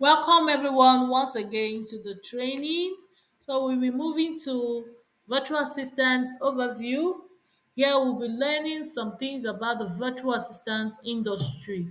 Welcome everyone once again to the training. So we'll be moving to virtual assistant overview. Here we'll be learning some things about the virtual assistant industry.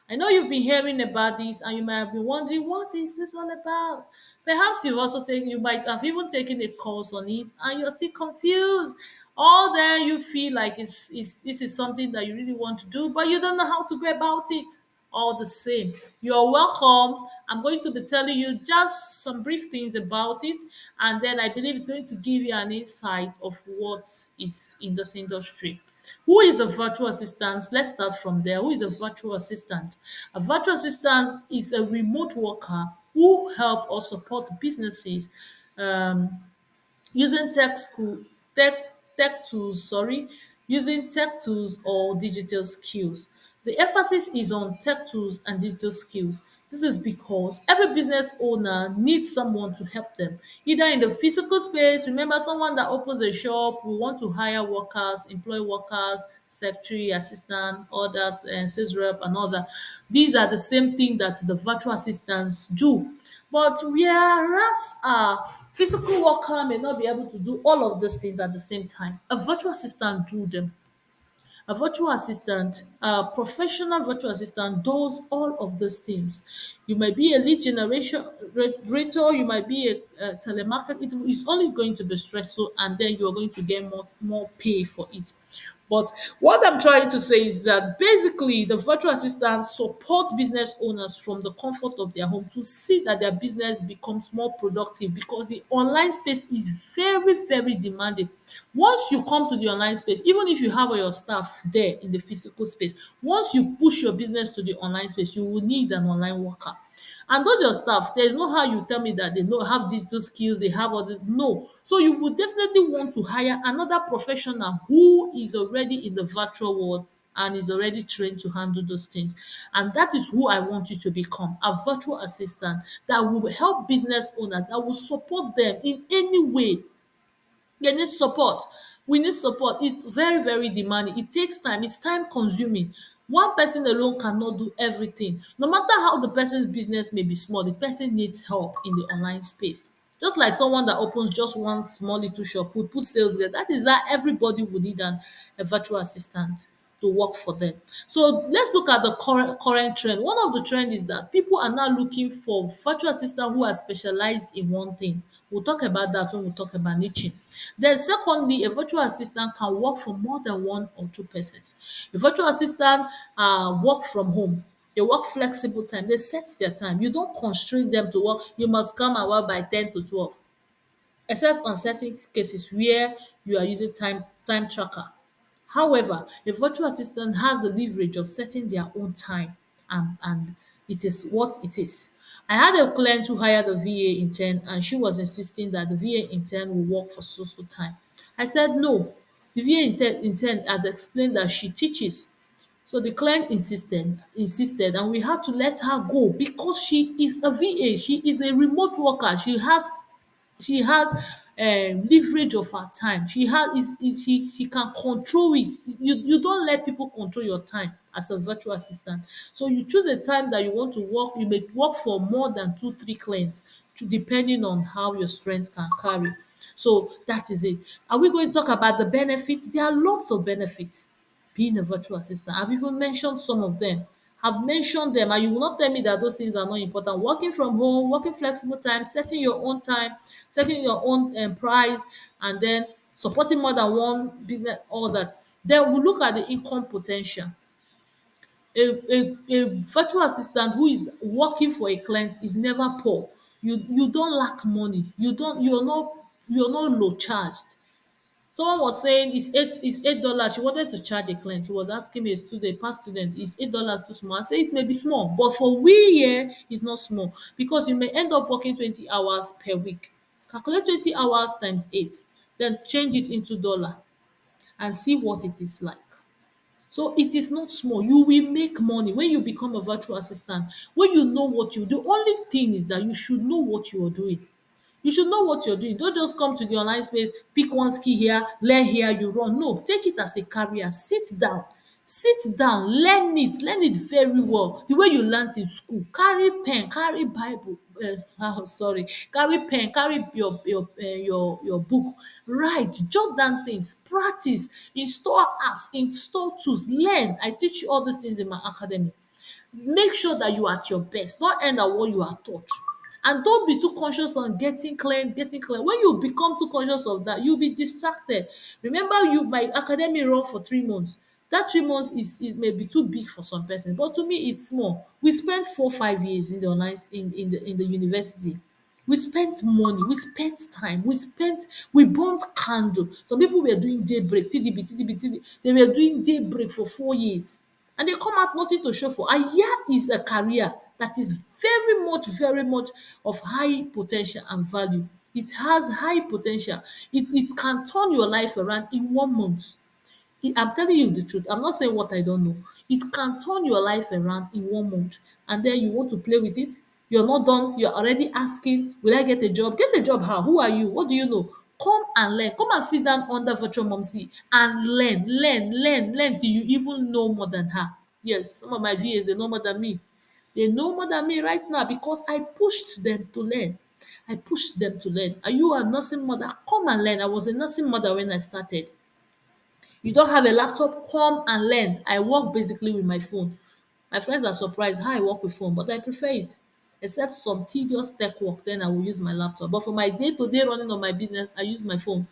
I know you've been hearing about this and you might have been wondering what is this all about? Perhaps you might have even taken a course on it and you're still confused. All there you feel like this is something that you really want to do, but you don't know how to go about it all the same. You're welcome. I'm going to be telling you just some brief things about it, and then I believe it's going to give you an insight of what is in this industry. Who is a virtual assistant? Let's start from there. Who is a virtual assistant? A virtual assistant is a remote worker who help or support businesses um, using tech tools, using tech tools or digital skills. The emphasis is on tech tools and digital skills. This is because every business owner needs someone to help them, either in the physical space. Remember, someone that opens a shop, we want to hire workers, employ workers, secretary, assistant, all that, and sales rep, and all that. These are the same thing that the virtual assistants do. But whereas a physical worker may not be able to do all of these things at the same time, a virtual assistant do them. A virtual assistant, a professional virtual assistant does all of these things. You might be a lead generation generator, you might be a telemarketer. It's only going to be stressful, and then you're going to get more pay for it. But what I'm trying to say is that basically the virtual assistants support business owners from the comfort of their home to see that their business becomes more productive, because the online space is very, very demanding. Once you come to the online space, even if you have all your staff there in the physical space, once you push your business to the online space, you will need an online worker. And those your staff, there's no how you tell me that they know have digital skills, they have all the no. So you would definitely want to hire another professional who is already in the virtual world and is already trained to handle those things. And that is who I want you to become, a virtual assistant that will help business owners, that will support them in any way they need support. We need support. It's very, very demanding. It takes time. It's time consuming. One person alone cannot do everything. No matter how the person's business may be small, the person needs help in the online space. Just like someone that opens just one small little shop would put sales there. That is that everybody would need a virtual assistant to work for them. So let's look at the current trend. One of the trend is that people are now looking for virtual assistant who are specialized in one thing. We'll talk about that when we talk about niching. Then secondly, a virtual assistant can work for more than one or two persons. A virtual assistant work from home. They work flexible time. They set their time. You don't constrain them to work. You must come and work by 10 to 12, except on certain cases where you are using time tracker. However, a virtual assistant has the leverage of setting their own time, and it is what it is. I had a client who hired a VA intern, and she was insisting that the VA intern will work for so time. I said no. The VA intern has explained that she teaches. So the client insisted, and we had to let her go because she is a VA. She is a remote worker. She has leverage of her time. She has she can control it. You don't let people control your time as a virtual assistant. So you choose a time that you want to work. You may work for more than two, three clients, depending on how your strength can carry. So that is it. Are we going to talk about the benefits? There are lots of benefits being a virtual assistant. I've even mentioned some of them. I've mentioned them, and you will not tell me that those things are not important. Working from home, working flexible time, setting your own time, setting your own price, and then supporting more than one business, all that. Then we look at the income potential. A virtual assistant who is working for a client is never poor. You don't lack money. You're not low charged. Someone was saying it's $8. She wanted to charge a client. He was asking me, a past student, is $8 too small? I say it may be small, but for we here, it's not small, because you may end up working 20 hours per week. Calculate 20 hours times 8, then change it into dollar and see what it is like. So it is not small. You will make money when you become a virtual assistant. When you know what you do, the only thing is that you should know what you are doing. You should know what you're doing. Don't just come to the online space, pick one skill here, learn here, you run. No, take it as a career. Sit down. Sit down, learn it very well the way you learn in school. Carry pen, carry bible, sorry, carry pen, carry your book, write, jot down things, practice, install apps, install tools, learn. I teach you all these things in my academy. Make sure that you are at your best, not end at what you are taught. And don't be too conscious on getting clear. When you become too conscious of that, you'll be distracted. Remember, you my academy run for 3 months. That 3 months is may be too big for some person, but to me it's small. We spent 4 5 years in the online in the university. We spent money, we spent time, we burnt candle. Some people were doing daybreak, TDB, they were doing daybreak for 4 years, and they come out nothing to show for. And here is a career that is very much of high potential and value. It has high potential. It can turn your life around in 1 month. I'm telling you the truth. I'm not saying what I don't know. It can turn your life around in 1 month, and then you want to play with it. You're not done. You're already asking, will I get a job? Get a job how? Who are you? What do you know? Come and learn. Come and sit down under virtual momsy and learn till you even know more than her. Yes, some of my VAs, they know more than me. They know more than me right now because I pushed them to learn. I pushed them to learn. Are you a nursing mother? Come and learn. I was a nursing mother when I started. You don't have a laptop? Come and learn. I work basically with my phone. My friends are surprised how I work with phone, but I prefer it. Except some tedious tech work, then I will use my laptop. But for my day-to-day running of my business, I use my phone.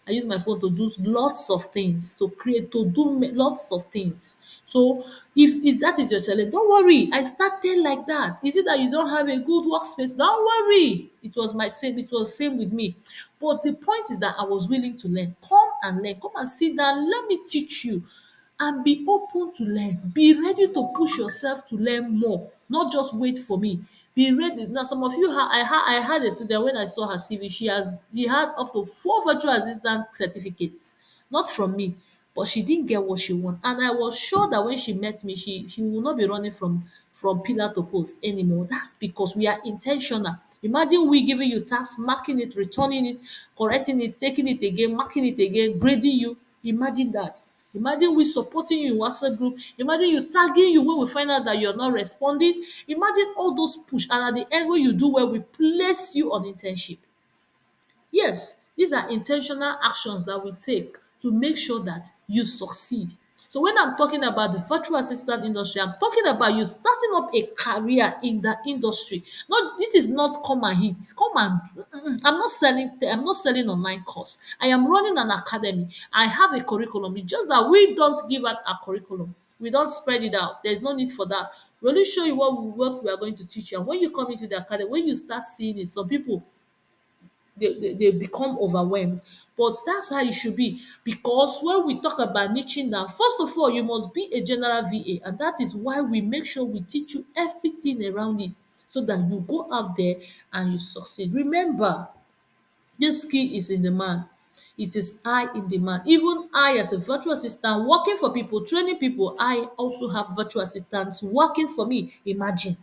I use my phone to do lots of things, to create, to do lots of things. So if that is your challenge, don't worry. I started like that. Is it that you don't have a good workspace? Don't worry. It was my same. It was same with me. But the point is that I was willing to learn. Come and learn. Come and sit down. Let me teach you, and be open to learn. Be ready to push yourself to learn more, not just wait for me. Be ready. Now, some of you, I had a student when I saw her CV. She had up to 4 virtual assistant certificates, not from me, but she didn't get what she want. And I was sure that when she met me, she will not be running from pillar to post anymore. That's because we are intentional. Imagine we giving you tasks, marking it, returning it, correcting it, taking it again, marking it again, grading you. Imagine that. Imagine we supporting you in WhatsApp group. Imagine you tagging you when we find out that you're not responding. Imagine all those push, and at the end when you do well, we place you on internship. Yes, these are intentional actions that we take to make sure that you succeed. So when I'm talking about the virtual assistant industry, I'm talking about you starting up a career in that industry. Not this is not come and hit. Come and I'm not selling online course. I am running an academy. I have a curriculum. It's just that we don't give out a curriculum. We don't spread it out. There's no need for that. We only show you what we are going to teach you. And when you come into the academy, when you start seeing it, some people they become overwhelmed. But that's how it should be, because when we talk about niching down, first of all you must be a general VA, and that is why we make sure we teach you everything around it, so that you go out there and you succeed. Remember, this skill is in demand. It is high in demand. Even I, as a virtual assistant, working for people, training people, I also have virtual assistants working for me. Imagine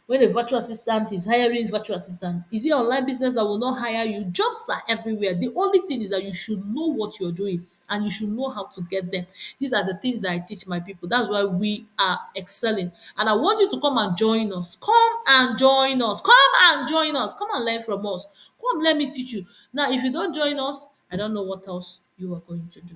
when a virtual assistant is hiring virtual assistant. Is it online business that will not hire you? Jobs are everywhere. The only thing is that you should know what you're doing, and you should know how to get them. These are the things that I teach my people. That's why we are excelling. And I want you to come and join us. Come and join us. Come and join us. Come and learn from us. Come, let me teach you. Now, if you don't join us, I don't know what else you are going to do.